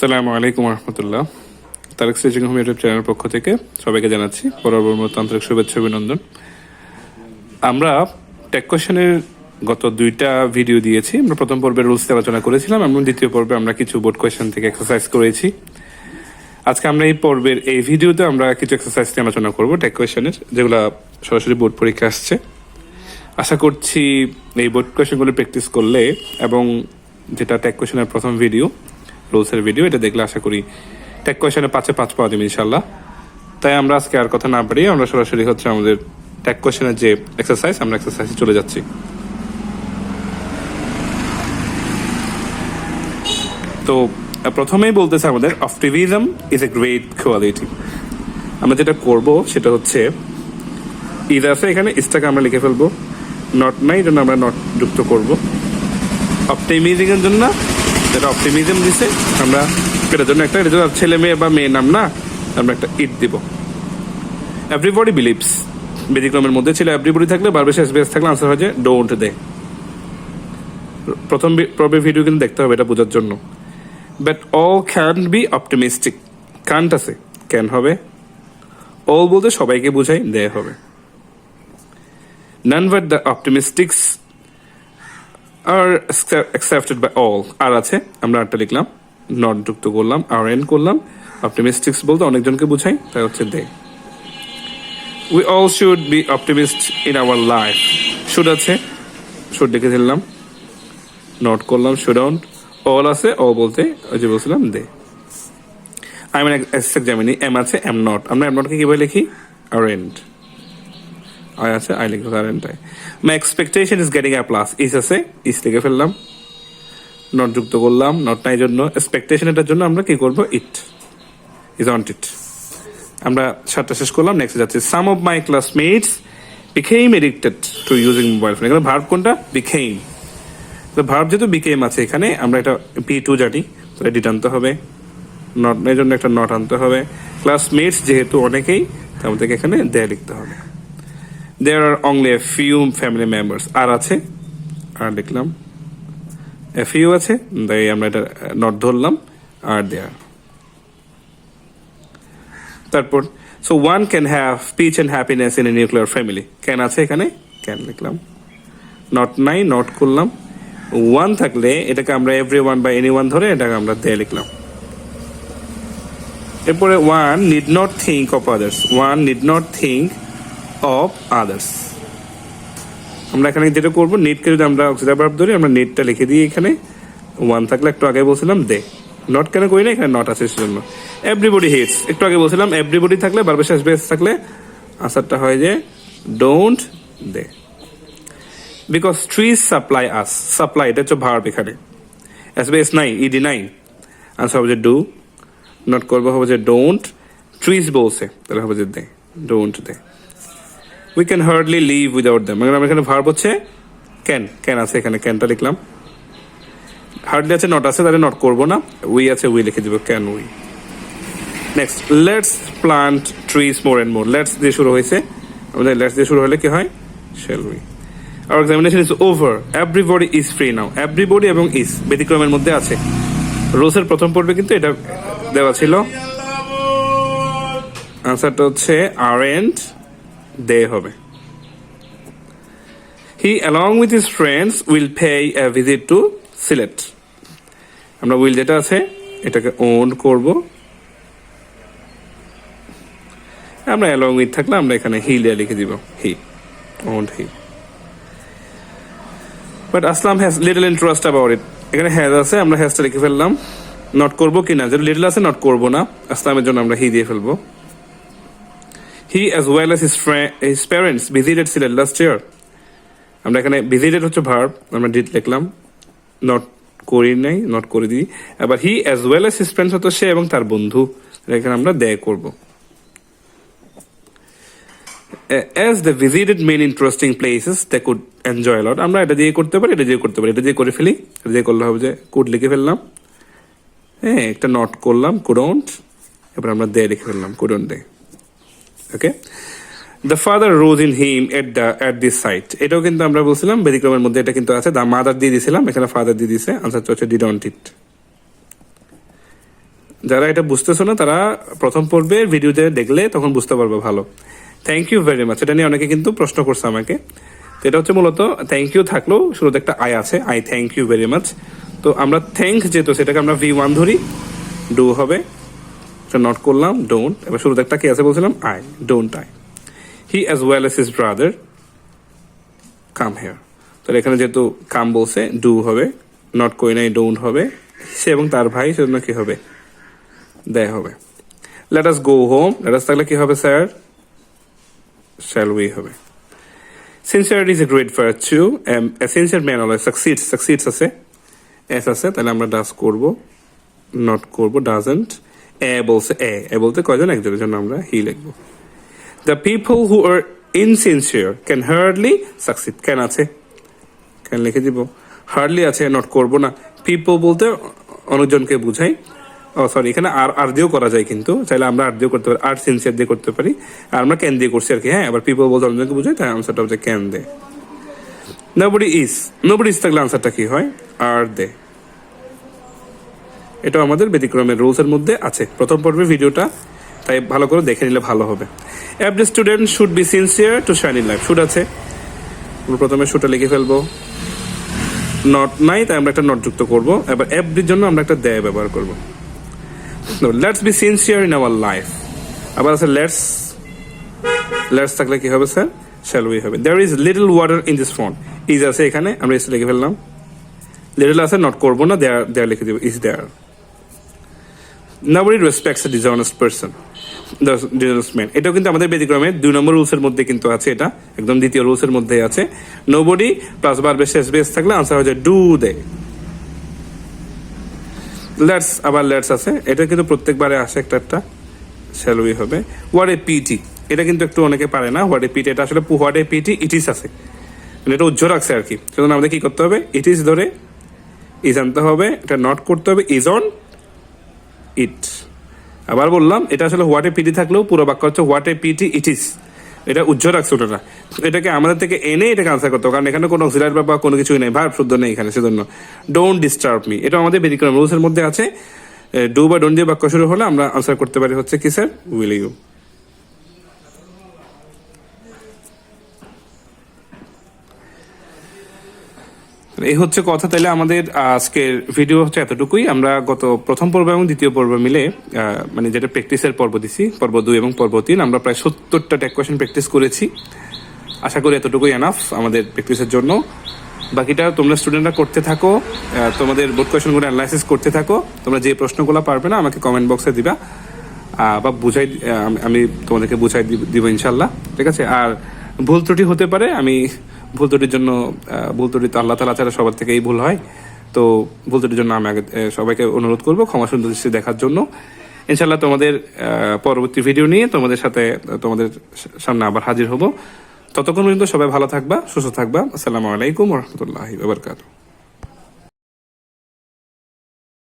আসসালামু আলাইকুম রহমতুল্লাহ। Tarique stitching home YouTube চ্যানেলের পক্ষ থেকে সবাইকে জানাচ্ছি বরাবর মতো আন্তরিক শুভেচ্ছা অভিনন্দন। আমরা টেক কোয়েশনের গত 2টা ভিডিও দিয়েছি। আমরা প্রথম পর্বে রুলস আলোচনা করেছিলাম এবং দ্বিতীয় পর্বে আমরা কিছু বোর্ড কোয়েশন থেকে এক্সারসাইজ করেছি। আজকে আমরা এই পর্বের এই ভিডিওতে আমরা কিছু এক্সারসাইজ নিয়ে আলোচনা করবো টেক কোয়েশনের, যেগুলো সরাসরি বোর্ড পরীক্ষা আসছে। আশা করছি এই বোর্ড কোয়েশনগুলো প্র্যাকটিস করলে এবং যেটা টেক কোয়েশনের প্রথম ভিডিও রুলসের ভিডিও, এটা দেখলে আশা করি টেক কোয়েশনে 5-এ 5 পাওয়া যাবে ইনশাল্লাহ। তাই আমরা আজকে আর কথা না বাড়িয়ে আমরা সরাসরি হচ্ছে আমাদের টেক কোয়েশনের যে এক্সারসাইজ, আমরা এক্সারসাইজে চলে যাচ্ছি। তো প্রথমেই বলতেছে আমাদের optimism is a great quality. আমরা যেটা করব সেটা হচ্ছে ইজ আছে, এখানে ইজটাকে আমরা লিখে ফেলবো, নট নাই জন্য আমরা নট যুক্ত করব। অপটিমিজিং এর জন্য যেটা অপটিমিজম দিছে আমরা এটার জন্য একটা, এটা ছেলে মেয়ে বা মেয়ে নাম না, আমরা একটা ইট দিব। এভরিবডি বিলিভস, ব্যতিক্রমের মধ্যে ছিল এভরিবডি থাকলে বারবার শেষ বেস থাকলে আনসার হয় যে ডোন্ট দে। প্রথম পর্বের ভিডিও কিন্তু দেখতে হবে এটা বোঝার জন্য। But all can be optimistic, can't আছে, ক্যান হবে। অল বলতে সবাইকে বোঝাই, দে হবে। None but the optimistics are accepted by all, are আছে, আমরা আরটা লিখলাম, নট যুক্ত করলাম, আর এন করলাম। অপটিমিস্টিক্স বলতে অনেকজনকে বোঝাই, তাই হচ্ছে they. We all should be optimist in our life, should আছে, শুড লিখে দিলাম, নট করলাম, শুডন্ট। অল আছে, অল বলতে ওই যে বলছিলাম they. I am examinee, am আছে, এম নট, আমরা এম নটকে কিভাবে লিখি, আর এন্ড। আই আছে, আই লিখবো আর and. My expectation is getting a plus, is আছে, ইস লিখে ফেললাম, নট যুক্ত করলাম, নট নাই জন্য। এক্সপেকটেশন এটার জন্য আমরা কি করবো, ইট ইজ অন ইট। আমরা 7টা শেষ করলাম, নেক্সট যাচ্ছি। Some of my classmates became addicted to using mobile phone. এখানে ভার্ব কোনটা, বিকেম। তো ভার্ব যেহেতু বিকেম আছে এখানে, আমরা এটা P2 জানি, তাহলে ডিট আনতে হবে, নট নাই জন্য একটা নট আনতে হবে। ক্লাসমেটস যেহেতু অনেকেই, তার মধ্যে এখানে দে লিখতে হবে। There are only a few family members, আর আছে, আর লিখলাম, a few আছে, তাই আমরা এটা নট ধরলাম, আর দেয়ার। তারপর so one can have peace and happiness in a nuclear family, can আছে এখানে, can লিখলাম, নট নাই, নট করলাম। ওয়ান থাকলে এটাকে আমরা এভরিওয়ান বা এনিওয়ান ধরে এটাকে আমরা দে লিখলাম। এরপরে one need not think of others, one need not think of others. আমরা এখানে যেটা করবো, নিডকে যদি আমরা অক্সিলারি ভার্ব ধরি, আমরা নিডটা লিখে দিই এখানে। ওয়ান থাকলে একটু আগে বলছিলাম দে, নট কেন করি না, এখানে নট আছে সেজন্য। এভরিবডি হেটস, একটু আগে বলছিলাম এভরিবডি থাকলে বারবার শেষ বেস থাকলে আনসারটা হয় যে don't they. Because trees supply us, supply এটা হচ্ছে ভার্ব, এখানে এস বেস নাই, ইডি নাই, আনসার হবে যে ডু। নট করবো হবে যে ডোন্ট। ট্রিজ বলছে, তাহলে হবে যে they, don't they. We can hardly live without them, আমরা এখানে ভার্ব হচ্ছে ক্যান, ক্যান আছে এখানে, ক্যানটা লিখলাম। হার্ডলি আছে, নট আছে, তাহলে নট করবো না। উই আছে, উই লিখে দিব, can we. Next, let's plant trees more and more. Let's দিয়ে শুরু হয়েছে, আমাদের লেটস দিয়ে শুরু হলে কি হয়, shall we. Our examination is over, everybody is free now. Everybody এবং ইজ ব্যতিক্রমের মধ্যে আছে। রোজের প্রথম পর্বে কিন্তু এটা দেওয়া ছিল। আনসারটা হচ্ছে আর এন্ড দে হবে। হি along with his friends will pay a visit to Sylhet. আমরা উইল যেটা আছে এটাকে ওন করব, আমরা along with থাকলে আমরা এখানে হি লিখে দিব, he won't he. But Aslam has little interest about it, এখানে হ্যাজ আছে, আমরা হ্যাজটা লিখে ফেললাম। নট করবো কিনা, যেটা লিটল আছে নট করবো না, আসলামের জন্য আমরা হি দিয়ে ফেলবো। হি as well as his parents visited Sylhet last year. আমরা এখানে ভিজিটেড হচ্ছে ভার্ব, আমরা ডিড লিখলাম, নট করি নাই, নট করে দিই। আবার he as well as his friends হতো সে এবং তার বন্ধু, এখানে আমরা দে করব। As the visited men interesting places they could enjoy lot, আমরা এটা দিয়ে করতে পারি, এটা দিয়ে করতে পারি, এটা দিয়ে করে ফেলি। এটা দিয়ে করলে হবে যে কুড লিখে ফেললাম, হ্যাঁ একটা নট করলাম, কুডন্ট, এবার আমরা দে লিখে ফেললাম, couldn't they. Okay, the father rose in him at this sight, এটাও কিন্তু আমরা বলছিলাম ব্যতিক্রমের মধ্যে, এটা কিন্তু আছে, দ্য মাদার দিয়ে দিয়েছিলাম, এখানে ফাদার দিয়ে দিয়েছে, আনসারটা হচ্ছে ডিডন্ট ইট। যারা এটা বুঝতেছো না তারা প্রথম পর্বে ভিডিওতে দেখলে তখন বুঝতে পারবে ভালো। থ্যাংক ইউ ভেরি মাচ, এটা নিয়ে অনেকে কিন্তু প্রশ্ন করছে আমাকে। তো এটা হচ্ছে মূলত থ্যাংক ইউ থাকলেও শুরুতে একটা আই আছে, I thank you very much. তো আমরা থ্যাংক যেহেতু সেটাকে আমরা V1 ধরি, ডু হবে, নট করলাম ডোন্ট। এবার শুরুতে একটা কি আছে বলছিলাম, I, don't I. He as well as his brother come here. তো এখানে যেহেতু কাম বলছে ডু হবে, নট কই নাই ডোন্ট হবে, সে এবং তার ভাই সেজন্য কি হবে, দেয় হবে। Let us go home, let us থাকলে কি হবে স্যার, শ্যাল উই হবে। Sincerity is a great virtue. A sincere man always succeeds. Succeeds আছে, এস আছে, তাহলে আমরা ডাস করব, নট করব, ডাজন্ট। এ বলছে এ বলতে কয়জন, একজনের জন্য আমরা হি লিখব। The people who are insincere can hardly succeed. কেন আছে, কেন লিখে দিব, হার্ডলি আছে, নট করব না। পিপল বলতে অনেকজনকে বুঝাই, ও সরি, এখানে আর দিয়েও করা যায়, কিন্তু চাইলে আমরা আর দিয়েও করতে পারি, আর সিনসিয়ার দিয়ে করতে পারি, আর আমরা ক্যান দিয়ে করছি আর কি। হ্যাঁ, আবার পিপল বলতে অনেকজনকে বুঝাই, তাই আনসারটা হচ্ছে ক্যান দে। নোবডি ইজ থাকলে আনসারটা কি হয়, আর দে। এটা আমাদের ব্যতিক্রমের রুলস এর মধ্যে আছে প্রথম পর্বে ভিডিওটা, তাই ভালো করে দেখে নিলে ভালো হবে। Every student should be sincere to shine in life. Should আছে, প্রথমে শুডটা লিখে ফেলবো, নট নাই তাই আমরা একটা নট যুক্ত করবো। এবার এভরির জন্য আমরা একটা দে ব্যবহার করবো। Let's be sincere in our life. আবার আছে লেটস থাকলে কি হবে স্যার, শ্যাল উই হবে। There is little water in this font. Is আছে এখানে, আমরা ইজ লিখে ফেললাম, লিটল আছে, নট করবো না, দেয়ার লিখে দিব, is there. Nobody respects a dishonest person. The dishonest man. এটাও কিন্তু আমাদের ব্যতিক্রমে 2 নম্বর রুলস এর মধ্যে কিন্তু আছে, এটা একদম দ্বিতীয় রুলস এর মধ্যে আছে। নোবডি প্লাস ভার্বের শেষ বেস থাকলে আনসার হয়ে যায় ডু দে। লেটস, আবার লেটস আছে, এটা কিন্তু প্রত্যেকবারে আসে একটা শ্যাল উই হবে। হোয়াট এ পিটি, এটা কিন্তু একটু অনেকে পারে না, হোয়াট এ পিটি, এটা আসলে what a pity it is আছে, মানে এটা উজ্জ্বল রাখছে আর কি। সেজন্য আমাদের কি করতে হবে, ইট ইজ ধরে ইজ আনতে হবে, এটা নট করতে হবে, ইজ অন ইট। আবার বললাম, এটা আসলে হোয়াট এ পিটি থাকলেও পুরো বাক্য হচ্ছে what a pity it is, এটা উজ্জ্বল রাখছে ওটা। এটাকে আমাদের থেকে এনে এটাকে আনসার করতে হবে, কারণ এখানে কোনো অক্সিলারি বা কোনো কিছুই নেই, ভার্ব শুদ্ধ নেই এখানে, সেজন্য ডোন্ট ডিস্টার্ব মি, এটা আমাদের ব্যতিক্রম রুলস এর মধ্যে আছে। ডু বা ডোন্ট দিয়ে বাক্য শুরু হলে আমরা আনসার করতে পারি হচ্ছে কি স্যার, উইল ইউ। এই হচ্ছে কথা। তাহলে আমাদের আজকের ভিডিও হচ্ছে এতটুকুই। আমরা গত প্রথম পর্ব এবং দ্বিতীয় পর্ব মিলে মানে যেটা প্র্যাকটিসের পর্ব দিছি, পর্ব 2 এবং পর্ব 3, আমরা প্রায় 70টা ট্যাগ কোয়েশ্চেন প্র্যাকটিস করেছি। আশা করি এতটুকুই এনাফ আমাদের প্র্যাকটিসের জন্য। বাকিটা তোমরা স্টুডেন্টরা করতে থাকো, তোমাদের বোর্ড কোয়েশ্চেনগুলো অ্যানালাইসিস করতে থাকো। তোমরা যে প্রশ্নগুলো পারবে না আমাকে কমেন্ট বক্সে দিবা, বা বুঝাই, আমি তোমাদেরকে বুঝাই দিব ইনশাল্লাহ, ঠিক আছে। আর ভুল ত্রুটি হতে পারে, আমি ভুল ত্রুটির জন্য, ভুল ত্রুটি তো আল্লাহ তাআলা ছাড়া সবার থেকেই ভুল হয়, তো ভুল ত্রুটির জন্য আমি আগে সবাইকে অনুরোধ করবো ক্ষমা সুন্দর দৃষ্টি দেখার জন্য। ইনশাল্লাহ তোমাদের পরবর্তী ভিডিও নিয়ে তোমাদের সামনে আবার হাজির হব। ততক্ষণ পর্যন্ত সবাই ভালো থাকবা, সুস্থ থাকবা। আসসালামু আলাইকুম ওয়া রাহমাতুল্লাহি ওয়া বারাকাতুহু।